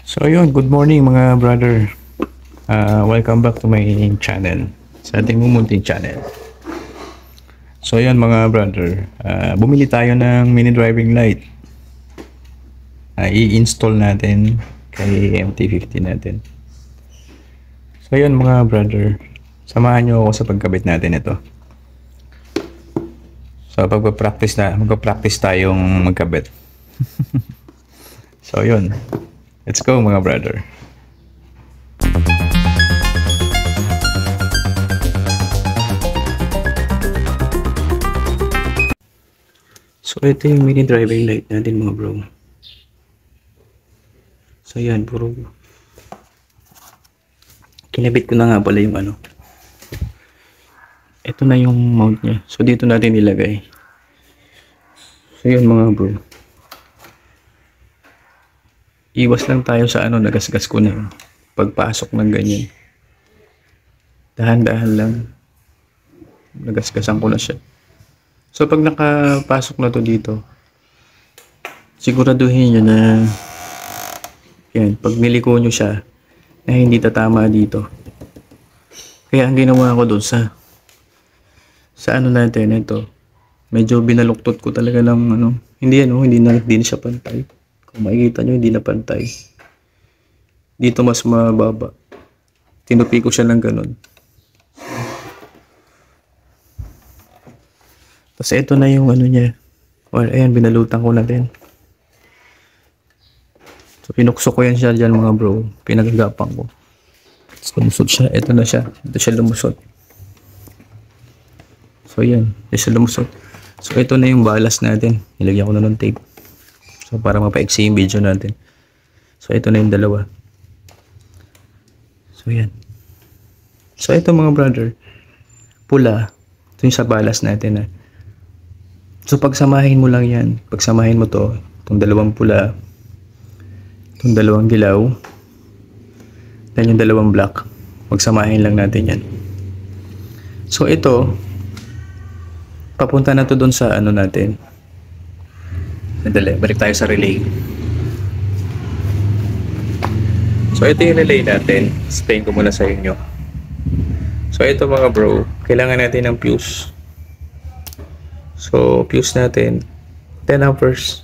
So yun, good morning mga brother. Welcome back to my channel. Sa ating mumunting channel. So yun mga brother, bumili tayo ng mini driving light. I-install natin kay MT-50 natin. So yun mga brother, samahan nyo ako sa pagkabit natin ito. So magpa-practice tayong magkabit. So yun, let's go mga brother. So ito yung mini driving light natin mga bro. So yan, puro kinabit ko na nga pala yung ano. Ito na yung mount niya. So dito natin ilagay. So yun mga bro. Iwas lang tayo sa ano, nagasgas ko na yun. Pagpasok ng ganyan. Dahan-dahan lang. Nagasgasan ko na siya. So pag nakapasok na to dito, siguraduhin nyo na yan, pag niliko nyo siya, na hindi tatama dito. Kaya ang ginawa ko doon sa ano natin, ito, medyo binaluktot ko talaga ng ano, hindi na siya pantay. Kung makikita nyo, hindi na pantay. Dito mas mababa. Tinupi ko siya ng ganun. Tapos ito na yung ano niya. Well, ayan, binalutan ko na din. So, pinukso ko yan siya dyan mga bro. Pinagagapang ko. Tapos lumusot siya. Ito na siya. Ito siya lumusot. So, yan. Ito siya lumusot. So, ito na yung balas natin. Nilagyan ko na ng tape. So, para mapaiksi yung video natin. So, ito na yung dalawa. So, yan. So, ito mga brother. Pula. Ito yung sa balas natin. So, pagsamahin mo lang yan. Pagsamahin mo to. Itong dalawang pula. Itong dalawang dilaw. Then yung dalawang black. Pagsamahin lang natin yan. So, ito. Papunta na to doon sa ano natin. Sandali, balik tayo sa relay. So, ito yung relay natin. Explain ko muna sa inyo. So, ito mga bro. Kailangan natin ng fuse. So, fuse natin 10 amperes.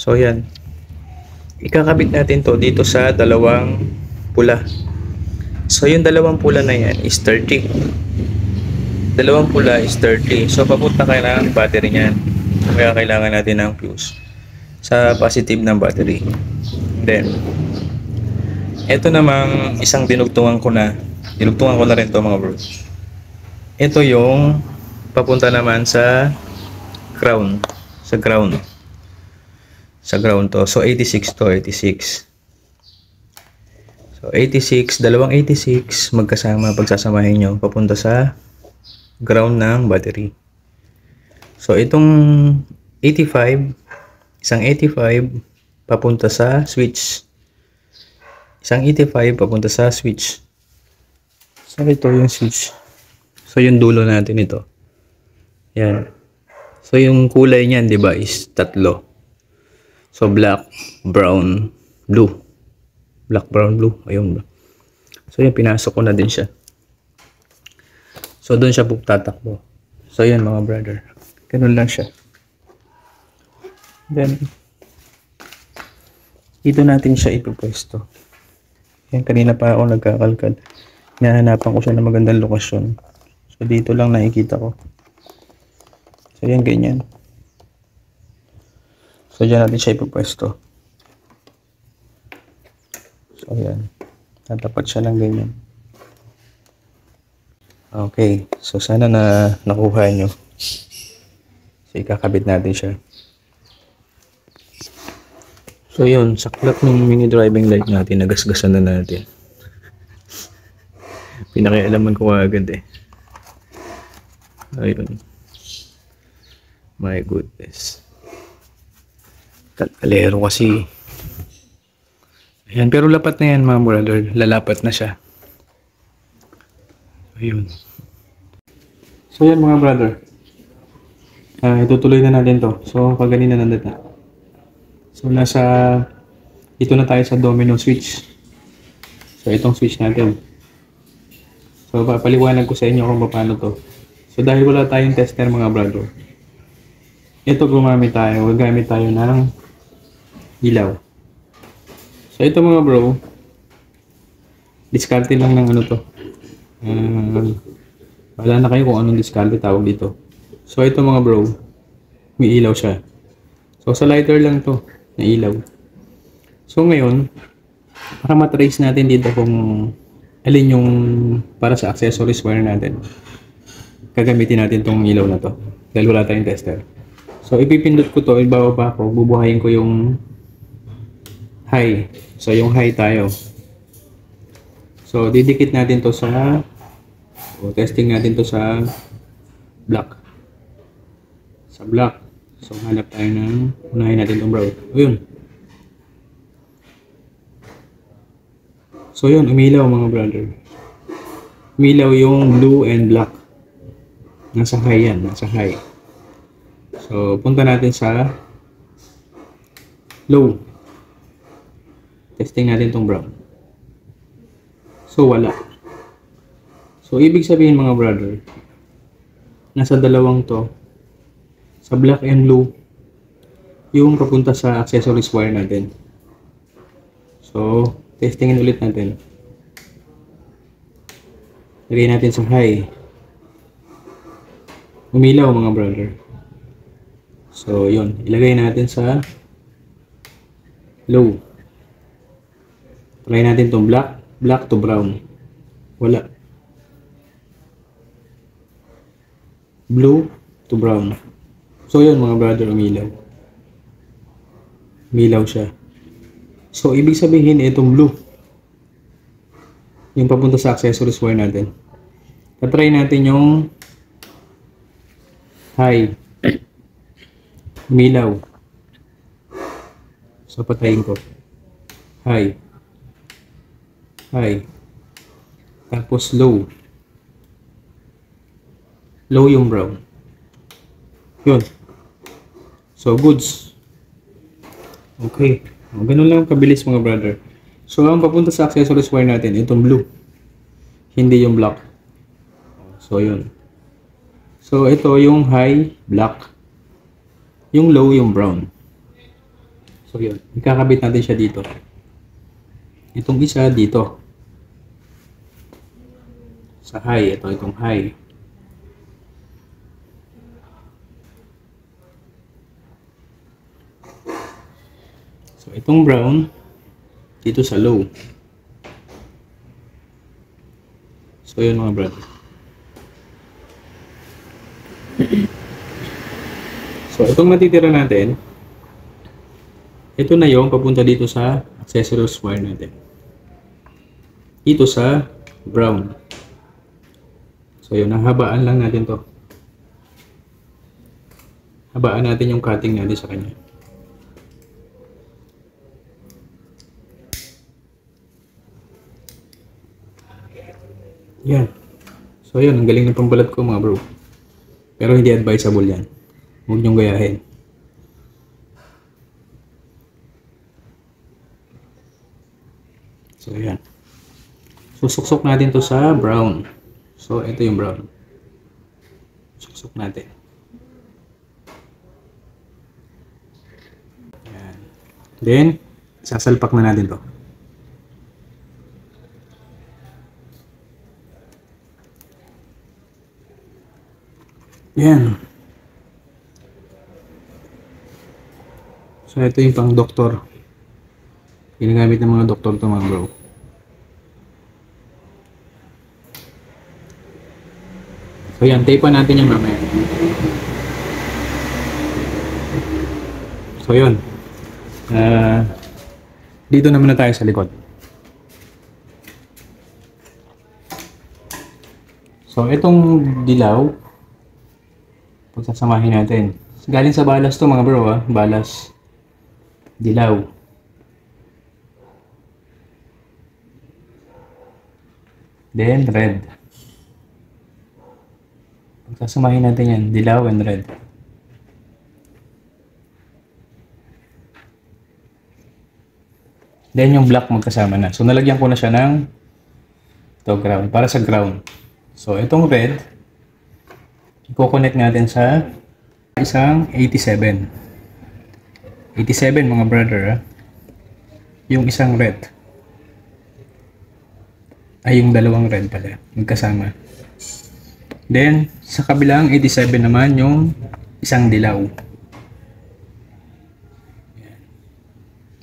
So, yan. Ikakabit natin to dito sa dalawang pula. So, yung dalawang pula na yan is 30. Dalawang pula is 30. So, papunta kayo ng battery niyan. Kaya kailangan natin ng fuse sa positive ng battery. Then, ito namang isang dinugtungan ko na. Dinugtungan ko na rin to mga bro. Ito yung papunta naman sa ground. Sa ground. Sa ground to. So, 86 to. 86. So, 86. Dalawang 86 magkasama. Pagsasamahin nyo. Papunta sa ground ng battery. So, itong 85. Isang 85 papunta sa switch. Isang 85 papunta sa switch. So, ito yung switch. So, yung dulo natin ito. Yan. So, yung kulay niyan, di ba, is tatlo. So, black, brown, blue. Black, brown, blue. Ayun. So, yan, pinasok ko na din siya. So, doon siya tatakbo. So, yan mga brother. Ganun lang siya. Then, dito natin siya ipupwesto. Yan, kanina pa ako nagkakalkad. Hinahanapan ko siya ng magandang lokasyon. So, dito lang nakikita ko. So, yan, ganyan. So, dyan natin siya ipupwesto. So, yan. Tatapat siya ng ganyan. Okay. So, sana na nakuha nyo. So, ikakabit natin siya. So, yun. Saklap ng mini driving light natin. Nagasgasan na natin. Pinakialaman ko agad eh. Ayun. My goodness. Kalkalero kasi. Ayan, pero lapat na yan mga brother. Lalapat na siya. Ayun. So yan mga brother. Itutuloy na natin to. So, kaganina nandun na. So, nasa Dito na tayo sa domino switch. So, itong switch natin. So, papaliwanag ko sa inyo kung paano to. So, dahil wala tayong tester mga brother, ito gagamit tayo ng ilaw. So, ito mga bro, diskarte lang ng ano to. Wala na kayo kung anong diskarte tawag dito. So, ito mga bro, may ilaw siya. So, sa lighter lang to, na ilaw. So, ngayon, para matrace natin dito kung alin yung para sa accessories wire natin, gagamitin natin tong ilaw na to. Dahil wala tayong tester. So, ipipindot ko to, ibababa ko, bubuhayin ko yung high. So, yung high tayo. So, didikit natin to sa, testing natin to sa black. Sa black. So, hanap tayo ng, unahin natin itong brown. O, yun. So, yun, umilaw mga brother. Umilaw yung blue and black. Nasa high yan, nasa high. So, punta natin sa low. Testing natin itong brown. So, wala. So, ibig sabihin mga brother, nasa dalawang to, sa black and blue, yung papunta sa accessories wire natin. So, testingin ulit natin. Lagay natin sa high. Umilaw mga brother. So, yun. Ilagay natin sa low. Try natin itong black. Black to brown. Wala. Blue to brown. So, yun mga brother, umilaw. Umilaw siya. So, ibig sabihin, itong blue. Yung papunta sa accessories wire natin. Tatry natin yung high. Umilaw. So, patayin ko. High. High. Tapos low. Low yung brown. Yun. So, goods. Okay. Ganun lang kabilis mga brother. So, ang papunta sa accessories wire natin, itong blue. Hindi yung black. So, yun. So, ito yung high, black. Yung low, yung brown. So, yun. Ikakabit natin siya dito. Itong isa dito. Sa high. Ito, itong high. So, itong brown, dito sa low. So, yun mga brother. So, itong natitira natin, ito na yung papunta dito sa accessories wire natin. Dito sa brown. So, yun, nahabaan lang natin to. Habaan natin yung cutting natin sa kanya. Yan. So, yun. Ang galing ng pambalat ko mga bro. Pero hindi advisable yan. Huwag niyong gayahin. So, yan. Susuksok natin to sa brown. So, ito yung brown. Suksok natin. Yan. Then, sasalpak na natin to. Yan. So, ito yung pang doktor. Ginagamit ng mga doktor to mga bro. So, yan. Tape natin yung mamaya. So, yun. Dito naman na tayo sa likod. So, itong dilaw, pagsasamahin natin. Galing sa balas to mga bro, ha? Balas. Dilaw. Then, red. Pagsasamahin natin yan. Dilaw and red. Then yung black magkasama na. So nalagyan ko na siya ng ito, ground, para sa ground. So itong red, i-connect natin sa isang 87. 87 mga brother, ha? Yung isang red. Ay, yung dalawang red pala, magkasama. Then, sa kabilang 87 naman yung isang dilaw.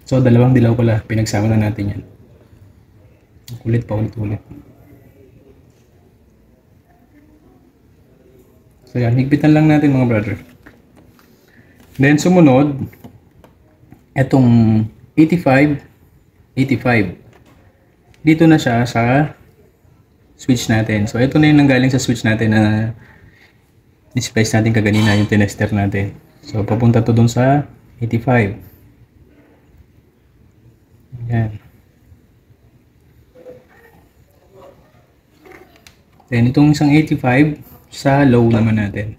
So, dalawang dilaw pala, pinagsama na natin yan. Ulit pa, ulit. So, yan, higpitan lang natin mga brother. Then, sumunod, etong 85. Dito na siya sa switch natin. So, ito na yung nanggaling sa switch natin na displace natin kaganina, yung tinester natin. So, papunta to dun sa 85. Yan. Then, itong isang 85 sa low naman natin.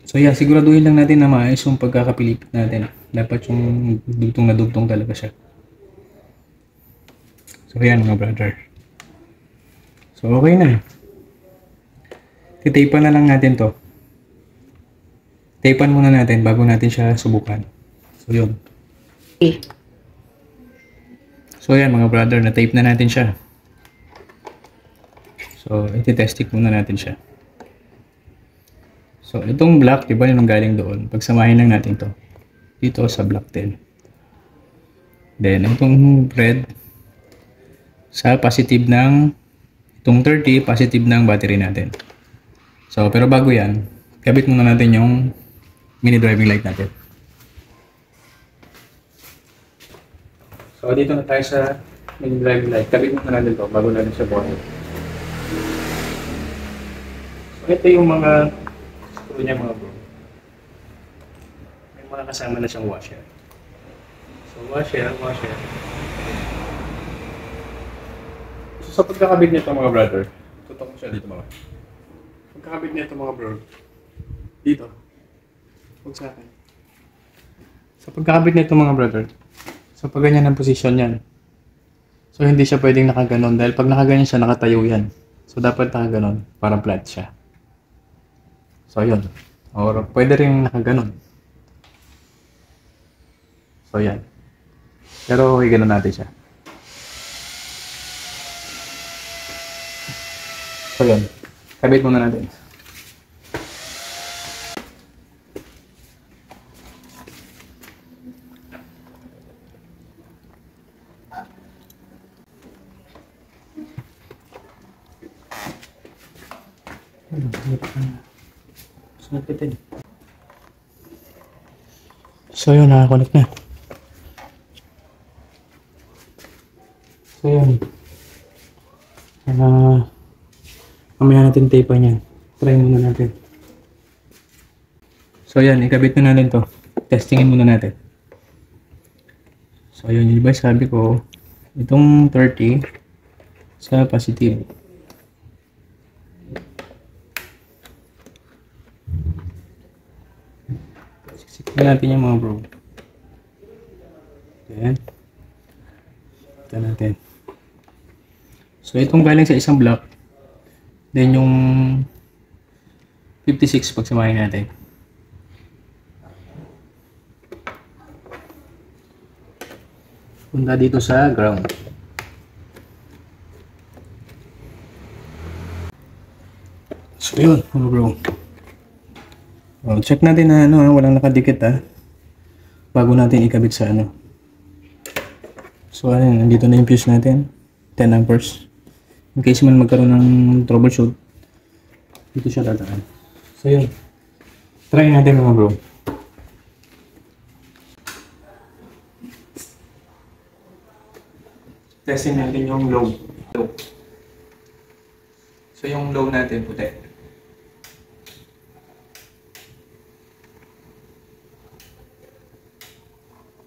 So, yeah, siguraduhin lang natin na maayos yung pagkakapilipit natin. Dapat yung dugtong na dugtong talaga siya. So, yan mga brother. So, okay na. Titapan na lang natin to. Tapan muna natin bago natin siya subukan. So, yun. Okay. So, yan mga brother, na-tape na natin siya. So, iti-testing muna natin siya. So, itong black, diba yung galing doon? Pagsamahin lang natin to dito sa black 10. Then, itong red sa positive ng itong 30, positive ng battery natin. So, pero bago yan, kabit muna natin yung mini driving light natin. So, dito na tayo sa mini driving light. Kabit muna natin to bago natin siya buhayin. So, ito yung mga screw niya mga bro. May mga kasama na siyang washer. So, washer. So, sa pagkakabit nito mga brother, tutok ko siya dito mga. Pagkakabit nito mga bro, dito. Huwag sa akin. Sa pagkakabit nito mga brother, so pag ganyan ang posisyon yan. So, hindi siya pwedeng nakaganon dahil pag nakaganyan siya, nakatayo yan. So, dapat nakaganon, parang flat siya. So, yun. Or pwede rin nakaganon. So, yan. Pero, i-ganon natin siya. So, yun. Kabit muna natin. So, yun. Nakakonect na. So, yun. Mamaya natin tapean yan. Try muna natin. So, yan. Ikabit na natin to. Testingin muna natin. So, yun. Yung device sabi ko, itong 30 sa positive. Siksikin natin yung mga bro. Ayan. Ito natin. So, itong galing sa isang block. Then, yung 56 pagsamahin natin. Punta dito sa ground. So, yun, mga bro. Oh, check natin na walang nakadikit bago natin ikabit sa So, nandito na yung fuse natin. 10 amperes. In case man magkaroon ng troubleshoot, dito siya tataan. So, yun. Try natin mga bro. Testing natin yung low. So, yung low natin puti.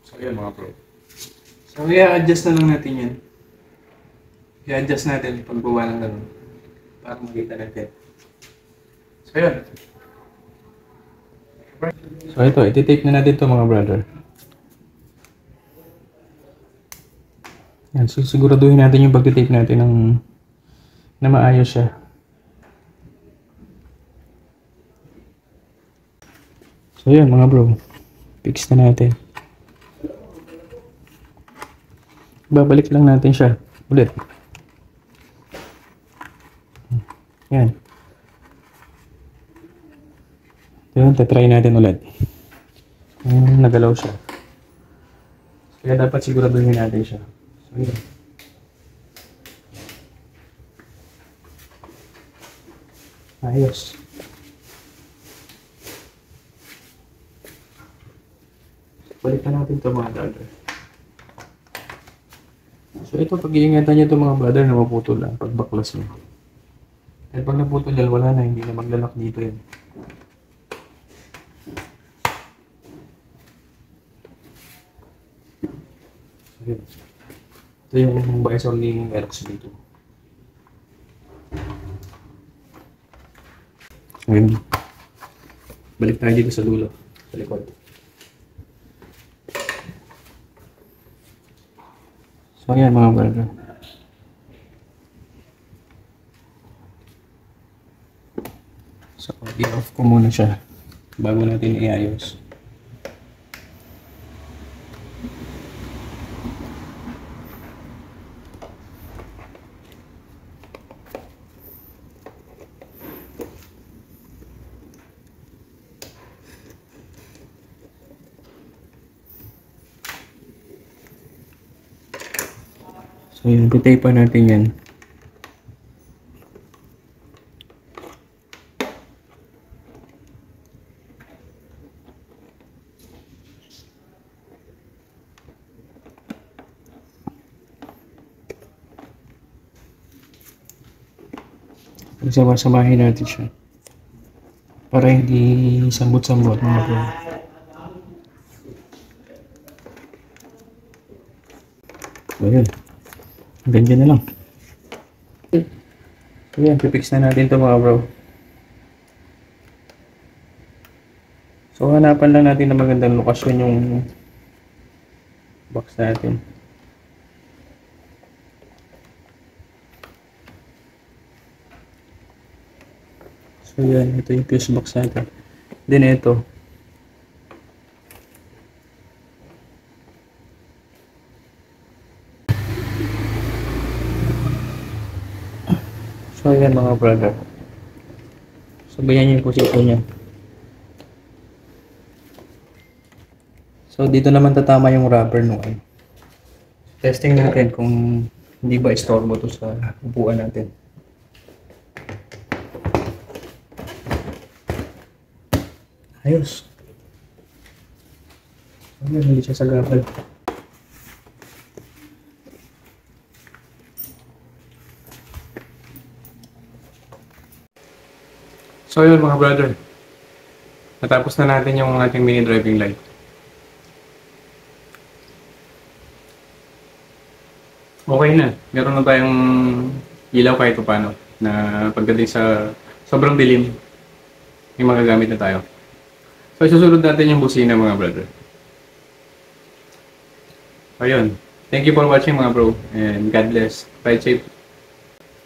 So, yun mga bro. So, i-adjust na lang natin yan. I-adjust natin pagbawa ng ganun para makita natin. So, yun. So, So ito, iti-tape na natin to mga brother. Yan, so siguraduhin natin yung pagti-tape natin na maayos siya. So yan mga bro, fix na natin. Babalik lang natin siya ulit. Yan. Yan, tatry natin ulit. Nagalaw siya. Kaya dapat siguraduhin natin siya. So, yan. Ayos. Balikan natin ito mga brother. So ito, pag-iingatan nyo ito mga brother na maputol lang pag baklas mo. At pag naputol yan, wala na, hindi na maglalak dito yan. Ito yung visor ni Aerox dito. Ngayon, balik tayo dito sa dulo, sa likod. So ayan mga brother. So i-off ko muna siya bago natin iayos. So yun, tape pa natin yan. Sama-samahin natin siya para hindi sambot-sambot mga bro. So yun, ganyan na lang. So yan, pipix na natin ito mga bro. So hanapan lang natin na magandang lokasyon yung box natin. So yan, ito yung fuse box natin. Then ito. So yan mga brother. So ganyan yung posisyon niya. So dito naman tatama yung rubber no. Testing natin kung hindi ba istorbo to sa upuan natin. Ayos. Ayun, hindi siya sagabal. So yun mga brother. Natapos na natin yung ating mini driving light. Okay na. Meron na tayong ilaw kahit paano na pagdating sa sobrang dilim, may magagamit na tayo. So, isusunod natin yung busina mga brother. Ayun. Thank you for watching mga bro. And God bless. Ride safe.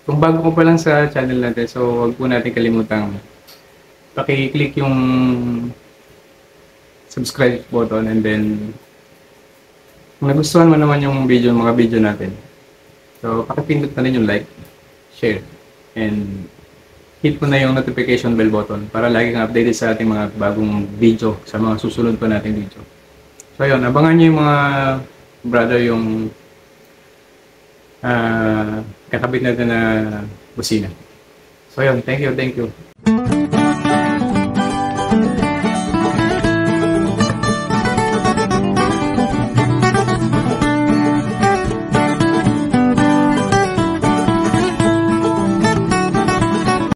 Kung bago ko pa lang sa channel natin, so huwag po natin kalimutang paki-click yung subscribe button and then kung nagustuhan mo naman yung mga video natin, so pakipindot na rin yung like, share, and hit mo na yung notification bell button para laging updated sa ating mga bagong video, sa mga susunod pa nating video. So ayun, abangan nyo yung mga brother yung kakabit natin na busina. So ayun, thank you.